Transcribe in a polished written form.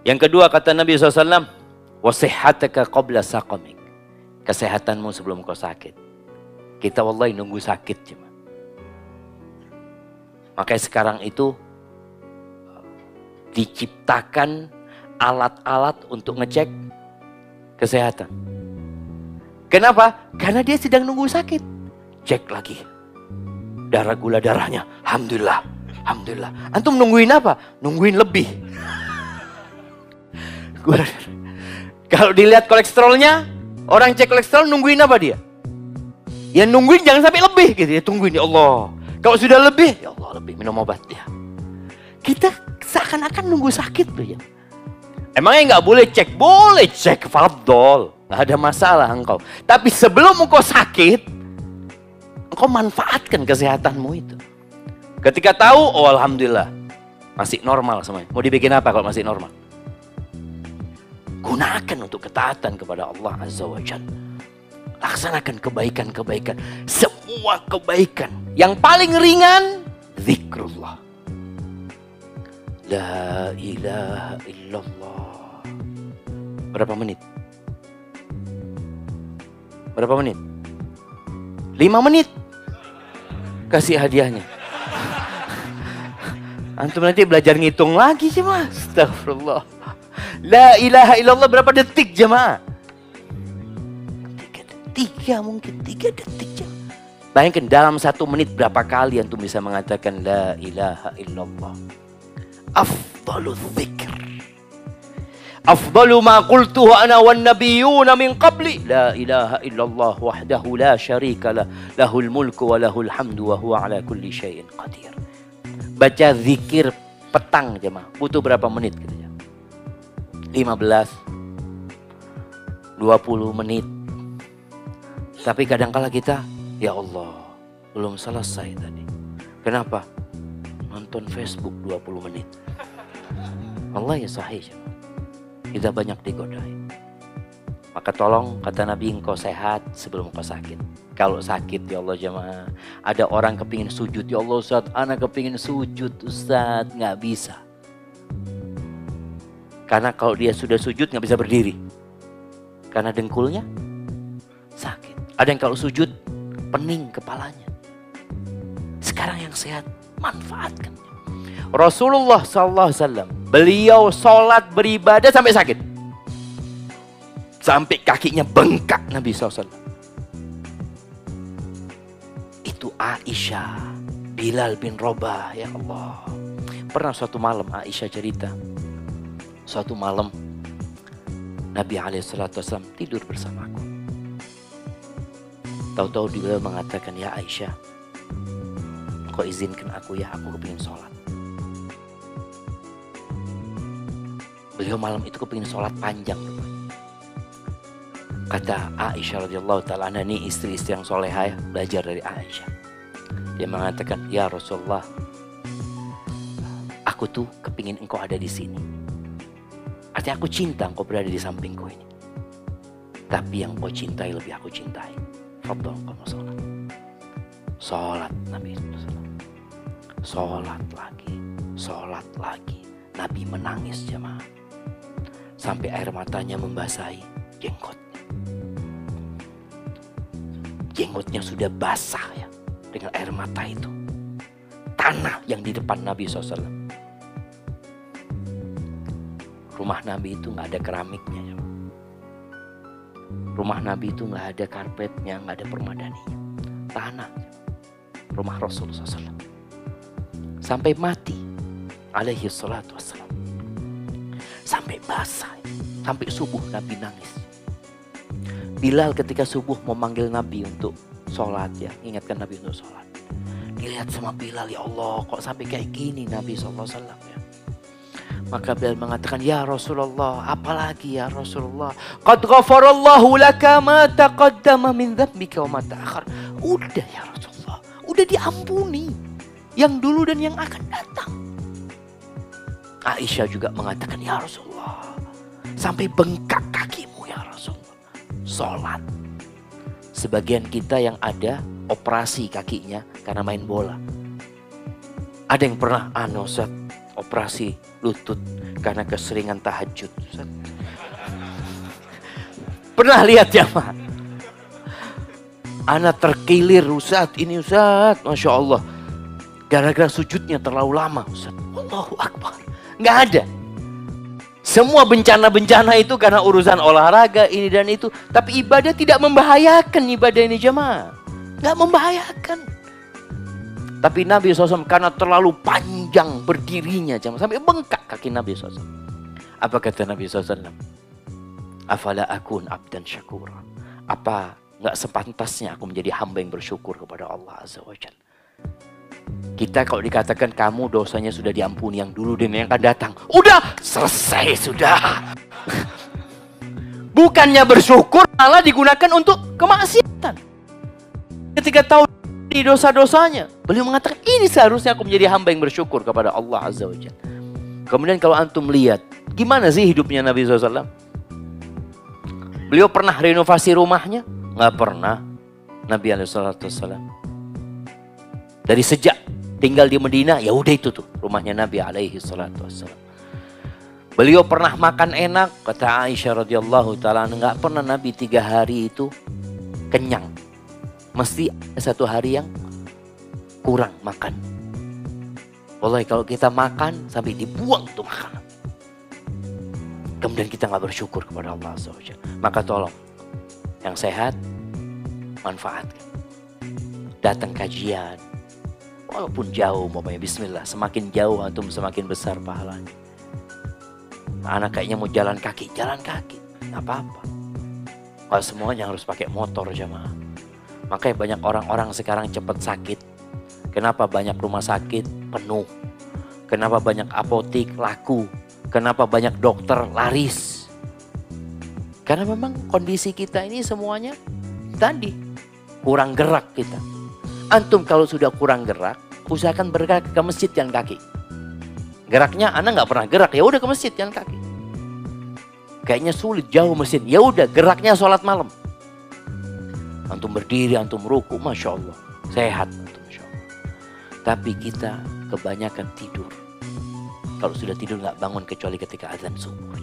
Yang kedua kata Nabi SAW, wasihhataka qabla saqamik. Kesehatanmu sebelum kau sakit. Kita wallahi nunggu sakit cuma. Makanya sekarang itu diciptakan alat-alat untuk ngecek kesehatan. Kenapa? Karena dia sedang nunggu sakit. Cek lagi. Darah, gula darahnya. Alhamdulillah. Alhamdulillah. Antum nungguin apa? Nungguin lebih. Kalau dilihat kolesterolnya, orang cek kolesterol nungguin apa dia? Ya nungguin jangan sampai lebih gitu ya. Tungguin ya Allah. Kalau sudah lebih, ya Allah lebih minum obat ya. Kita seakan-akan nunggu sakit loh ya. Emangnya nggak boleh cek? Boleh cek, fadol. Nggak ada masalah engkau. Tapi sebelum engkau sakit, engkau manfaatkan kesehatanmu itu. Ketika tahu, oh alhamdulillah, masih normal semuanya. Mau dibikin apa kalau masih normal? Gunakan untuk ketaatan kepada Allah Azza wa Jalla. Laksanakan kebaikan-kebaikan. Semua kebaikan. Yang paling ringan, zikrullah. La ilaha illallah. Berapa menit? Berapa menit? 5 menit. Kasih hadiahnya. Antum nanti belajar ngitung lagi sih mas. Astagfirullah. La ilaha illallah berapa detik jemaah? 3 mungkin 3 detik jemaah. Bayangkan dalam 1 menit berapa kali antum bisa mengatakan la ilaha illallah. Afdalu dzikr. Afdalu ma qultuhu ana wan nabiyyuna min qabli. La ilaha illallah wahdahu la syarika lah. Lahul mulku wa lahul hamdu wa huwa ala kulli syai'in qadir. Baca zikir petang jemaah. Butuh berapa menit gitu ya? 15 20 menit. Tapi kadangkala kita, ya Allah, belum selesai tadi. Kenapa? Nonton Facebook 20 menit. Allah ya sahih. Kita banyak digodai. Maka tolong kata Nabi, engkau sehat sebelum engkau sakit. Kalau sakit ya Allah jemaah. Ada orang kepingin sujud. Ya Allah Ustaz, anak kepingin sujud Ustaz. Nggak bisa. Karena kalau dia sudah sujud nggak bisa berdiri. Karena dengkulnya sakit. Ada yang kalau sujud pening kepalanya. Sekarang yang sehat manfaatkan. Rasulullah SAW, beliau sholat beribadah sampai sakit. Sampai kakinya bengkak Nabi SAW. Itu Aisyah, Bilal bin Rabah, ya Allah. Pernah suatu malam Aisyah cerita. Suatu malam Nabi SAW tidur bersamaku. Tahu-tahu beliau mengatakan, ya Aisyah, kau izinkan aku ya, aku kepingin sholat. Beliau malam itu kepingin sholat panjang. Kata Aisyah radhiyallahu ta'ala anha, ini istri-istri yang solehah ya, belajar dari Aisyah. Dia mengatakan, ya Rasulullah, aku tuh kepingin engkau ada di sini. Artinya aku cinta engkau berada di sampingku ini. Tapi yang kau cintai lebih aku cintai. Fadhal kamu sholat. Sholat Nabi SAW. Sholat lagi. Sholat lagi. Nabi menangis jemaah. Sampai air matanya membasahi jenggotnya. Jenggotnya sudah basah ya. Dengan air mata itu. Tanah yang di depan Nabi SAW. Rumah Nabi itu gak ada keramiknya ya. Rumah Nabi itu gak ada karpetnya, gak ada permadaninya. Tanah. Rumah Rasulullah SAW. Sampai mati. Alaihi salatu wassalam. Sampai basah. Sampai subuh Nabi nangis. Bilal ketika subuh memanggil Nabi untuk sholat ya. Ingatkan Nabi untuk sholat. Dilihat sama Bilal, ya Allah kok sampai kayak gini Nabi SAW ya. Maka Bilal mengatakan, ya Rasulullah, apalagi ya Rasulullah, qad ghafarallahu laka ma taqaddama min dzambika wa ma ta'akhkhar. Udah ya Rasulullah, udah diampuni yang dulu dan yang akan datang. Aisyah juga mengatakan, ya Rasulullah, sampai bengkak kakimu ya Rasulullah. Sholat. Sebagian kita yang ada operasi kakinya karena main bola. Ada yang pernah Ustaz, operasi lutut Karena keseringan tahajud. Ustaz. Pernah lihat jamaah? Anak terkilir, Ustaz, ini Ustaz, Masya Allah. Gara-gara sujudnya terlalu lama, Ustaz. Allahu Akbar. Nggak ada. Semua bencana-bencana itu karena urusan olahraga, ini dan itu. Tapi ibadah tidak membahayakan ibadah ini jamaah. Nggak membahayakan. Tapi Nabi SAW karena terlalu panjang berdirinya jamaah. Sampai bengkak kaki Nabi SAW. Apa kata Nabi SAW? Afala akun abdan syakura. Apa nggak sepantasnya aku menjadi hamba yang bersyukur kepada Allah Azza wa Jalla. Kita kalau dikatakan kamu dosanya sudah diampuni yang dulu dan yang akan datang. Udah selesai sudah. Bukannya bersyukur malah digunakan untuk kemaksiatan. Ketika tahu di dosa-dosanya. Beliau mengatakan ini seharusnya aku menjadi hamba yang bersyukur kepada Allah Azza wa Jalla. Kemudian kalau antum lihat. Gimana sih hidupnya Nabi SAW? Beliau pernah renovasi rumahnya? Nggak pernah. Nabi SAW. Dari sejak tinggal di Medina, ya udah itu tuh rumahnya Nabi SAW. Beliau pernah makan enak, kata Aisyah radhiyallahu taala, nggak pernah Nabi 3 hari itu kenyang. Mesti ada 1 hari yang kurang makan. Wallahi kalau kita makan sampai dibuang tuh makanan. Kemudian kita nggak bersyukur kepada Allah SWT. Maka tolong, yang sehat, manfaatkan. Datang kajian, walaupun jauh, umpamanya bismillah. Semakin jauh antum semakin besar pahalanya. Anak kayaknya mau jalan kaki, nggak apa-apa. Kalau semuanya harus pakai motor jamaah. Makanya banyak orang-orang sekarang cepat sakit. Kenapa banyak rumah sakit penuh? Kenapa banyak apotik laku? Kenapa banyak dokter laris? Karena memang kondisi kita ini semuanya tadi kurang gerak kita. Antum kalau sudah kurang gerak, usahakan bergerak ke masjid jalan kaki. Geraknya anak nggak pernah gerak, ya udah ke masjid jalan kaki. Kayaknya sulit jauh masjid, ya udah geraknya sholat malam. Antum berdiri, antum ruku, masya Allah, sehat antum, masya Allah. Tapi kita kebanyakan tidur. Kalau sudah tidur nggak bangun kecuali ketika azan subuh.